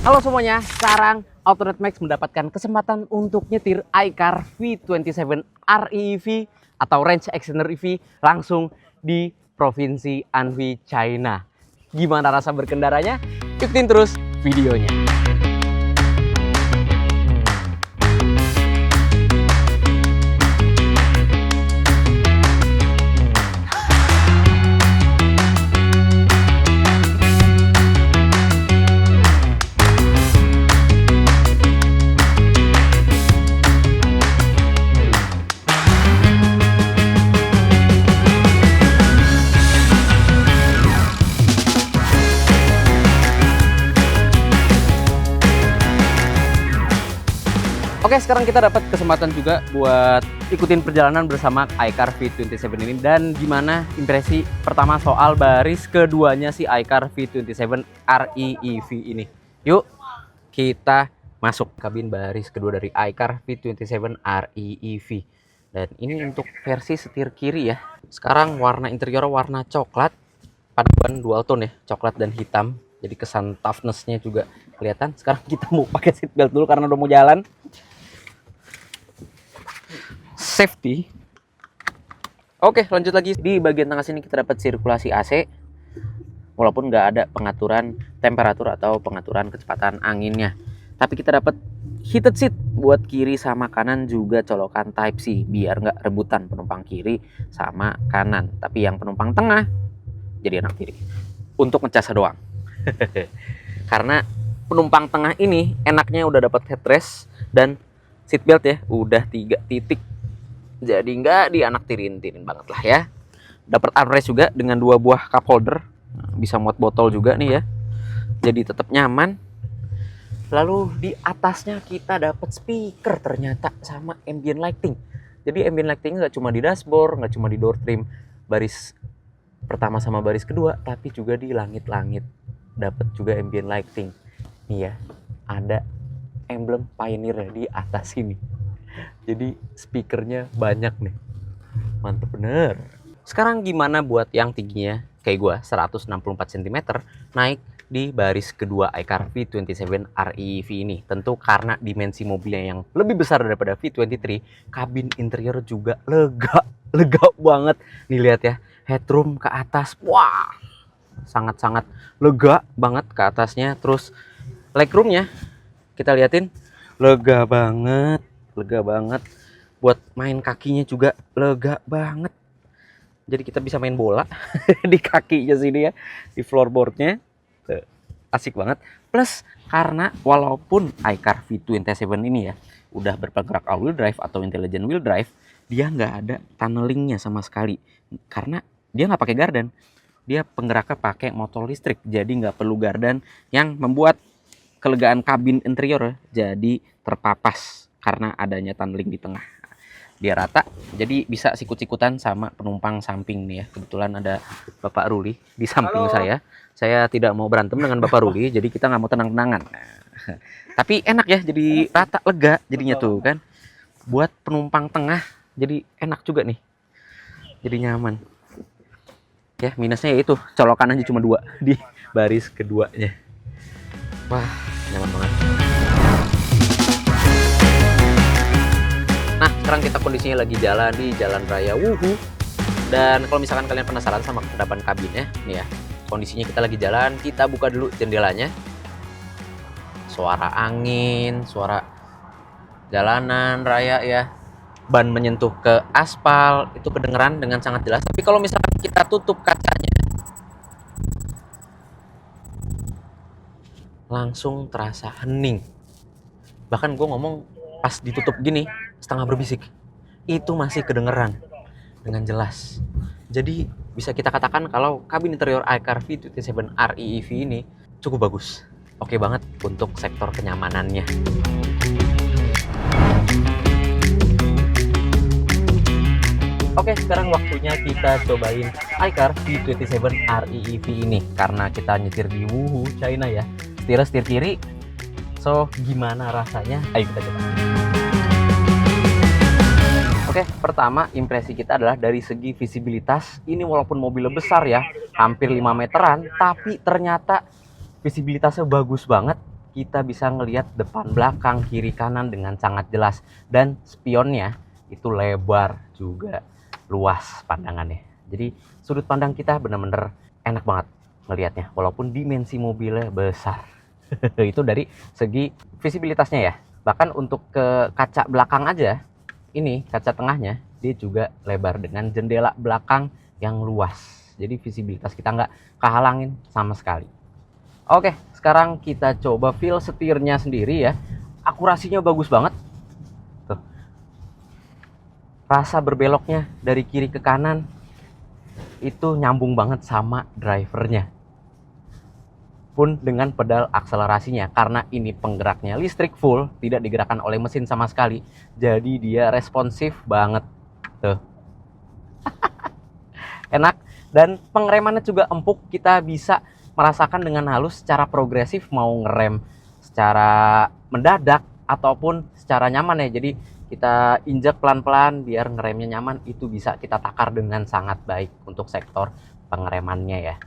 Halo semuanya, sekarang Autonet Max mendapatkan kesempatan untuk nyetir iCar V27 REEV atau Range Extender EV langsung di Provinsi Anhui, China. Gimana rasa berkendaranya? Ikutin terus videonya. Oke, sekarang kita dapat kesempatan juga buat ikutin perjalanan bersama iCar V27 ini. Dan gimana impresi pertama soal baris keduanya si iCar V27 REEV ini. Yuk, kita masuk kabin baris kedua dari iCar V27 REEV. Dan ini untuk versi setir kiri ya. Sekarang warna interior warna coklat, paduan dual tone ya, coklat dan hitam. Jadi kesan toughness-nya juga kelihatan. Sekarang kita mau pakai seatbelt dulu karena udah mau jalan. Safety. Oke, lanjut lagi. Di bagian tengah sini kita dapat sirkulasi AC, walaupun nggak ada pengaturan temperatur atau pengaturan kecepatan anginnya. Tapi kita dapat heated seat buat kiri sama kanan, juga colokan Type C biar nggak rebutan penumpang kiri sama kanan. Tapi yang penumpang tengah jadi enak kiri untuk ngecas doang. Karena penumpang tengah ini enaknya udah dapat headrest dan seatbelt ya, udah 3 titik. Jadi nggak dianak tirin banget lah ya. Dapat armrest juga dengan 2 buah cup holder, bisa muat botol juga nih ya. Jadi tetap nyaman. Lalu di atasnya kita dapat speaker ternyata sama ambient lighting. Jadi ambient lighting nggak cuma di dashboard, nggak cuma di door trim baris pertama sama baris kedua, tapi juga di langit-langit dapat juga ambient lighting. Nih ya, ada emblem Pioneer di atas sini. Jadi speakernya banyak nih, mantep bener. Sekarang gimana buat yang tingginya kayak gua 164 cm naik di baris kedua iCar V27 REEV ini? Tentu karena dimensi mobilnya yang lebih besar daripada V23, kabin interior juga lega banget. Nih lihat ya, headroom ke atas, wah sangat-sangat lega banget ke atasnya. Terus legroomnya kita liatin, lega banget. Buat main kakinya juga lega banget. Jadi kita bisa main bola di kakinya sini ya, di floorboardnya. Asik banget. Plus karena walaupun iCar V27 ini ya udah berpenggerak all-wheel drive atau intelligent wheel drive, dia nggak ada tunnelingnya sama sekali. Karena dia nggak pakai gardan. Dia penggeraknya pakai motor listrik. Jadi nggak perlu gardan, yang membuat kelegaan kabin interior jadi terpapas karena adanya tunneling di tengah. Dia rata, jadi bisa sikut-sikutan sama penumpang samping nih ya. Kebetulan ada Bapak Ruli di samping. Halo. Saya tidak mau berantem dengan Bapak Ruli, jadi kita nggak mau tenang-tenangan. Tapi enak ya, jadi rata, lega jadinya tuh kan. Buat penumpang tengah jadi enak juga nih, jadi nyaman. Ya minusnya ya itu, colokan aja cuma 2 di baris keduanya. Wah, nyaman banget. Nah, sekarang kita kondisinya lagi jalan di jalan raya Wuhu. Dan kalau misalkan kalian penasaran sama kedepan kabinnya, nih ya, kondisinya kita lagi jalan, kita buka dulu jendelanya. Suara angin, suara jalanan raya ya, ban menyentuh ke aspal, itu kedengeran dengan sangat jelas. Tapi kalau misalkan kita tutup kacanya, langsung terasa hening. Bahkan gue ngomong pas ditutup gini, setengah berbisik, itu masih kedengeran dengan jelas. Jadi bisa kita katakan kalau kabin interior iCar V27 REEV ini cukup bagus. Oke banget untuk sektor kenyamanannya. Oke, sekarang waktunya kita cobain iCar V27 REEV ini. Karena kita nyetir di Wuhu, China ya, setir kiri. So, gimana rasanya? Ayo kita coba. Oke, pertama impresi kita adalah dari segi visibilitas. Ini walaupun mobilnya besar ya, hampir 5 meteran, tapi ternyata visibilitasnya bagus banget. kita bisa ngelihat depan, belakang, kiri, kanan dengan sangat jelas. Dan spionnya itu lebar juga, luas pandangannya. Jadi sudut pandang kita bener-bener enak banget ngelihatnya, walaupun dimensi mobilnya besar. Itu dari segi visibilitasnya ya. Bahkan untuk ke kaca belakang aja, ini kaca tengahnya dia juga lebar dengan jendela belakang yang luas. Jadi visibilitas kita nggak kehalangin sama sekali. Oke, sekarang kita coba feel setirnya sendiri ya. Akurasinya bagus banget. Tuh. Rasa berbeloknya dari kiri ke kanan itu nyambung banget sama drivernya. Pun dengan pedal akselerasinya, karena ini penggeraknya listrik full, tidak digerakkan oleh mesin sama sekali, jadi dia responsif banget tuh. Enak, dan pengeremannya juga empuk. Kita bisa merasakan dengan halus secara progresif, mau ngerem secara mendadak ataupun secara nyaman ya. Jadi kita injek pelan-pelan biar ngeremnya nyaman, itu bisa kita takar dengan sangat baik untuk sektor pengeremannya ya.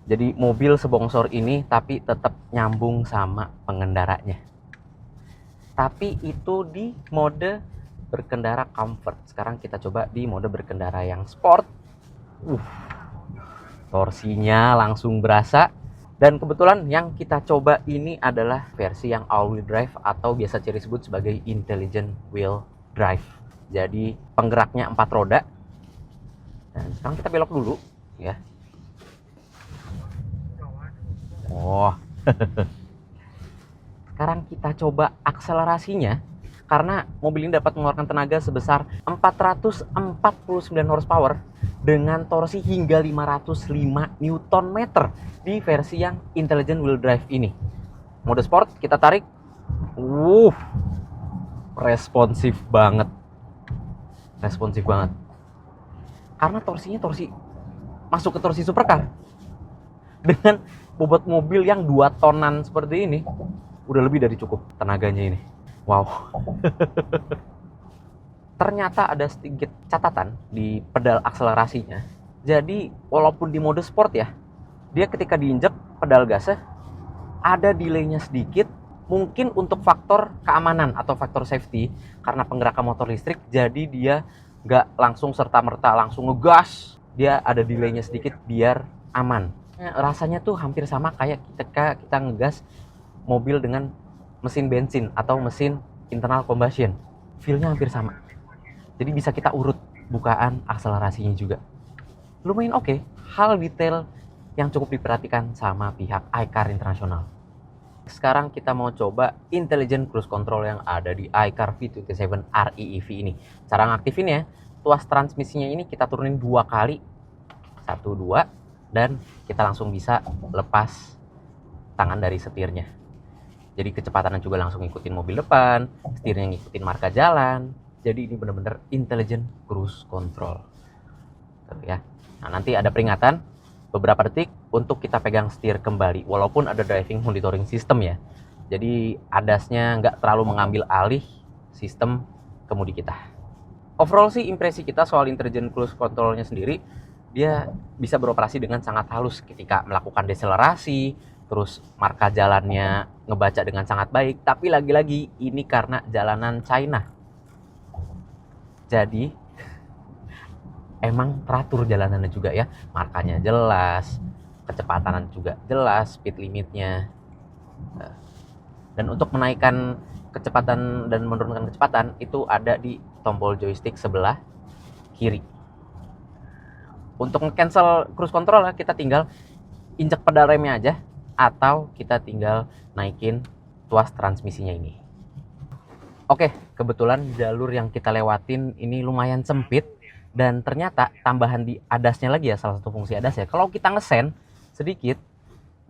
Jadi mobil sebongsor ini tapi tetap nyambung sama pengendaranya. Tapi itu di mode berkendara comfort. Sekarang kita coba di mode berkendara yang sport. Torsinya langsung berasa. Dan kebetulan yang kita coba ini adalah versi yang all-wheel drive atau biasa Chery sebut sebagai intelligent wheel drive. Jadi penggeraknya 4 roda. Dan sekarang kita belok dulu ya. Oh, sekarang kita coba akselerasinya, karena mobil ini dapat mengeluarkan tenaga sebesar 449 horsepower dengan torsi hingga 505 Nm di versi yang intelligent wheel drive ini. Mode sport kita tarik, responsif banget, karena torsinya masuk ke torsi supercar. Dengan bobot mobil yang 2 tonan seperti ini, udah lebih dari cukup tenaganya ini. Wow. Ternyata ada sedikit catatan di pedal akselerasinya. Jadi walaupun di mode sport ya, dia ketika diinjek pedal gasnya ada delaynya sedikit. Mungkin untuk faktor keamanan atau faktor safety, karena penggerakan motor listrik, jadi dia nggak langsung serta-merta langsung ngegas. Dia ada delaynya sedikit biar aman. Rasanya tuh hampir sama kayak ketika kita ngegas mobil dengan mesin bensin atau mesin internal combustion. Feel-nya hampir sama. Jadi bisa kita urut bukaan akselerasinya juga. Lumayan oke. Hal detail yang cukup diperhatikan sama pihak iCar Internasional. Sekarang kita mau coba intelligent cruise control yang ada di iCar V27 REEV ini. Cara ngaktifinnya, tuas transmisinya ini kita turunin 2 kali. 1, 2. Dan kita langsung bisa lepas tangan dari setirnya. Jadi kecepatannya juga langsung ngikutin mobil depan, setirnya ngikutin marka jalan. Jadi ini benar-benar intelligent cruise control. Tuh ya. Nah, nanti ada peringatan beberapa detik untuk kita pegang setir kembali, walaupun ada driving monitoring system ya. Jadi ADAS-nya nggak terlalu mengambil alih sistem kemudi kita. Overall sih impresi kita soal intelligent cruise control-nya sendiri, dia bisa beroperasi dengan sangat halus ketika melakukan deselerasi, terus marka jalannya ngebaca dengan sangat baik. Tapi lagi-lagi ini karena jalanan China, jadi emang teratur jalanannya juga ya, markanya jelas, kecepatan juga jelas, speed limitnya. Dan untuk menaikkan kecepatan dan menurunkan kecepatan itu ada di tombol joystick sebelah kiri. Untuk nge-cancel cruise control ya, kita tinggal injek pedal remnya aja, atau kita tinggal naikin tuas transmisinya ini. Oke, kebetulan jalur yang kita lewatin ini lumayan sempit, dan ternyata tambahan di ADAS-nya lagi ya, salah satu fungsi ADAS ya. Kalau kita ngesen sedikit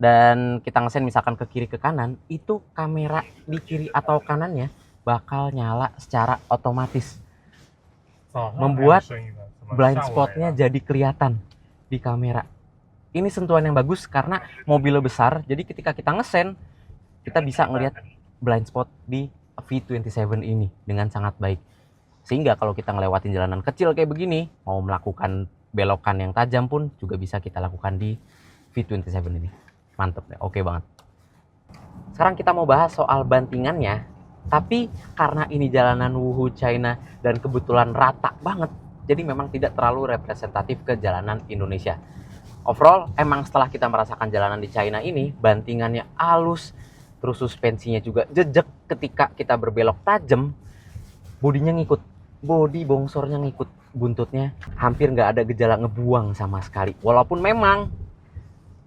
dan kita ngesen misalkan ke kiri ke kanan, itu kamera di kiri atau kanannya bakal nyala secara otomatis, membuat blind spotnya jadi kelihatan di kamera. Ini sentuhan yang bagus karena mobilnya besar, jadi ketika kita ngesen kita bisa ngelihat blind spot di V27 ini dengan sangat baik. Sehingga kalau kita ngelewatin jalanan kecil kayak begini, mau melakukan belokan yang tajam pun juga bisa kita lakukan di V27 ini. Mantep deh, oke banget. Sekarang kita mau bahas soal bantingannya, tapi karena ini jalanan Wuhu China dan kebetulan rata banget, jadi memang tidak terlalu representatif ke jalanan Indonesia. Overall, emang setelah kita merasakan jalanan di China ini, bantingannya halus, terus suspensinya juga jejak ketika kita berbelok tajam, bodinya ngikut, bodi bongsornya ngikut buntutnya, hampir nggak ada gejala ngebuang sama sekali. Walaupun memang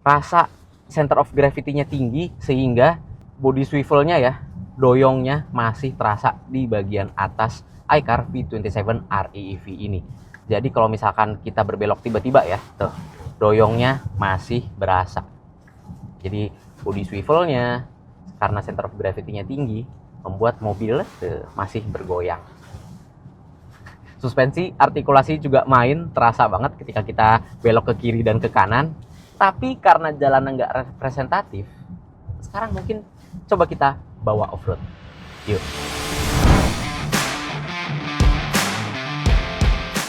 rasa center of gravity-nya tinggi, sehingga body swivel-nya ya, doyongnya masih terasa di bagian atas iCar V27 REEV ini. Jadi kalau misalkan kita berbelok tiba-tiba ya, tuh, doyongnya masih berasa. Jadi body swivel-nya karena center of gravity-nya tinggi, membuat mobil masih bergoyang. Suspensi, artikulasi juga main, terasa banget ketika kita belok ke kiri dan ke kanan. Tapi karena jalanan nggak representatif, sekarang mungkin coba kita bawa off-road. Yuk.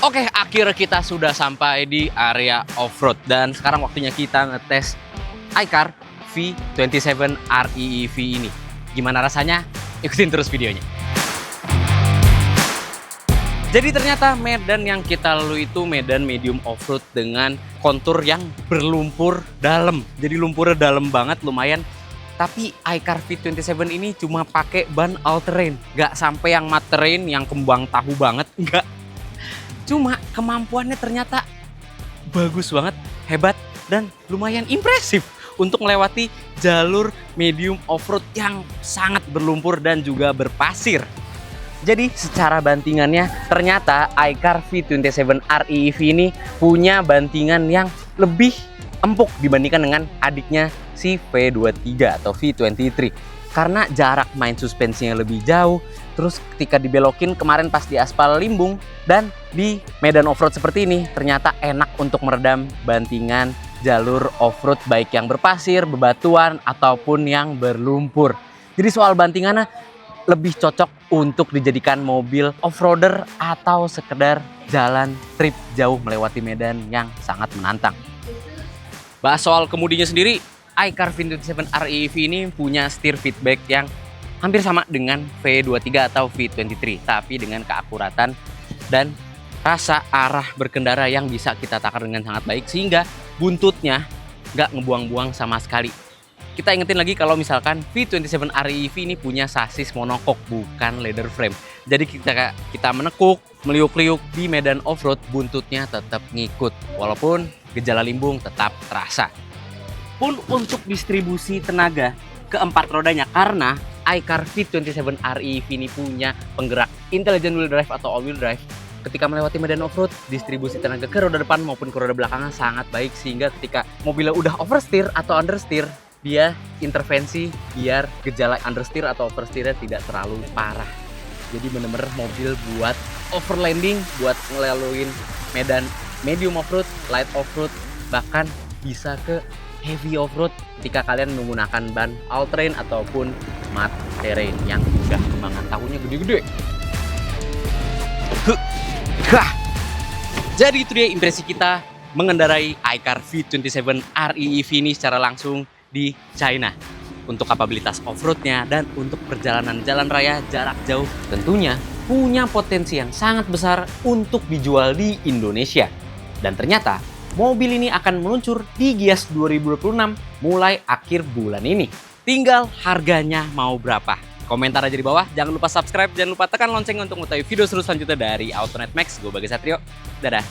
Oke, akhirnya kita sudah sampai di area off-road. Dan sekarang waktunya kita ngetes iCar V27 REEV ini. Gimana rasanya? Ikutin terus videonya. Jadi ternyata medan yang kita lalui itu medan medium off-road dengan kontur yang berlumpur dalam. Jadi lumpurnya dalam banget, lumayan. Tapi iCar V27 ini cuma pakai ban all terrain. Nggak sampai yang matte terrain, yang kembang tahu banget. Nggak. Cuma kemampuannya ternyata bagus banget, hebat, dan lumayan impresif untuk melewati jalur medium off-road yang sangat berlumpur dan juga berpasir. Jadi secara bantingannya ternyata iCar V27 REEV ini punya bantingan yang lebih empuk dibandingkan dengan adiknya si V23 atau V23. Karena jarak main suspensinya lebih jauh, terus ketika dibelokin kemarin pas di aspal limbung dan di medan off-road seperti ini, ternyata enak untuk meredam bantingan jalur off-road baik yang berpasir, bebatuan, ataupun yang berlumpur. Jadi soal bantingannya lebih cocok untuk dijadikan mobil off-roader atau sekedar jalan trip jauh melewati medan yang sangat menantang. Bahas soal kemudinya sendiri, iCar V27 REEV ini punya steer feedback yang hampir sama dengan V23 atau V23, tapi dengan keakuratan dan rasa arah berkendara yang bisa kita takar dengan sangat baik, sehingga buntutnya nggak ngebuang-buang sama sekali. Kita ingetin lagi kalau misalkan V27 REEV ini punya sasis monokok, bukan leather frame. Jadi kita menekuk, meliuk-liuk di medan off-road, buntutnya tetap ngikut. Walaupun gejala limbung tetap terasa. Pun untuk distribusi tenaga keempat rodanya, karena iCar V27 REEV ini punya penggerak intelligent wheel drive atau all-wheel drive, ketika melewati medan off-road, distribusi tenaga ke roda depan maupun ke roda belakangnya sangat baik, sehingga ketika mobilnya udah oversteer atau understeer, dia intervensi biar gejala understeer atau oversteernya tidak terlalu parah. Jadi bener-bener mobil buat overlanding, buat ngelaluin medan medium off-road, light off-road, bahkan bisa ke heavy off-road ketika kalian menggunakan ban all terrain ataupun matte terrain yang udah kembangan tahunya gede-gede. Jadi itu dia impresi kita mengendarai iCar V27 REEV ini secara langsung di China. Untuk kapabilitas off-roadnya dan untuk perjalanan jalan raya jarak jauh, tentunya punya potensi yang sangat besar untuk dijual di Indonesia. Dan ternyata mobil ini akan meluncur di Gias 2026 mulai akhir bulan ini. Tinggal harganya mau berapa? Komentar aja di bawah. Jangan lupa subscribe, jangan lupa tekan lonceng untuk mengetahui video seru selanjutnya dari Autonet Max. Gue Bagas Satrio. Dadah.